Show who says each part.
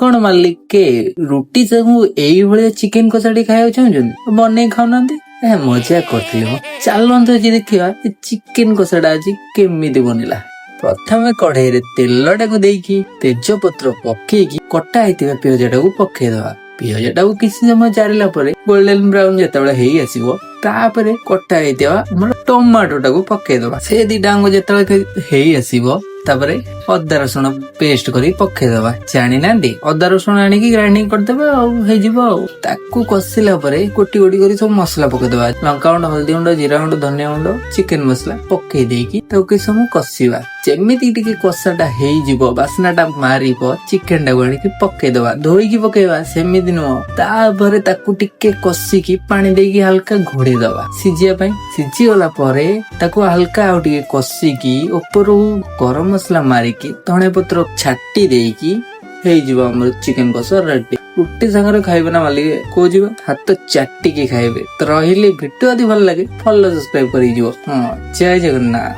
Speaker 1: कौन मालिक के रुटी संग एई भलिया चिकेन कषाटी खाइବାକୁ चाहुछन्ती बनै खाउनांती मजा करथिले चलंतु जे देखिबा चिकेन कषाटा आज केमिति बनिला। प्रथमे कढ़ाई रे तेलटाକୁ ଦେଇକି तेजपत्र पकेଇकी कटा ହେଇଥିବା पियाजटाକୁ पकेइदवा। पियाजटाକୁ किछि समय जारिला परे गोल्डन ब्राउन जेतेबेले हेई आसीबो तापरे कटा ହେଇଥିବା हमर टमाटोटाକୁ पकेइदवा। से दिडांग जेतेबेले हेई आसीबो तापरे अदा रसुण पेस्ट करी पकेइदवा। जानि नांदी अदा रसुण आनिकी ग्राइंडिंग करदेबा आ हे जिवो आ ताकू कसिला परे कोटी कोटी करी सब मसला पकेइदवा। लंका गुंड हल्दी गुंड जीरा गुंड धनिया गुंड चिकेन मसला पकेइ देकी ताकू कि सब कसिवा। जेमिति टिके कसाटा हेई जिवो बासनाटा मारिबो चिकेन टाको आनिकी पकेइदवा। धोईकी पकेइबा सेमिति नो तापरे ताकू टिके कसिकी पानी देकी हल्का घोड़ी दवा सिजिया पई। सिजी गला परे ताकू हल्का आ टिके कसिकी ऊपरु गरम मसला मारिकी धनिया पत्र छाटी देकी हेई जिवो हमर चिकेन कषा रेडी। रुटी संगे खाइबे ना मालिक को जिवो हाथ चाटी के खाइबे। तो रहिले भिडियो आदि भल लागे फॉलो सब्सक्राइब करी जिवो। जय जगन्नाथ।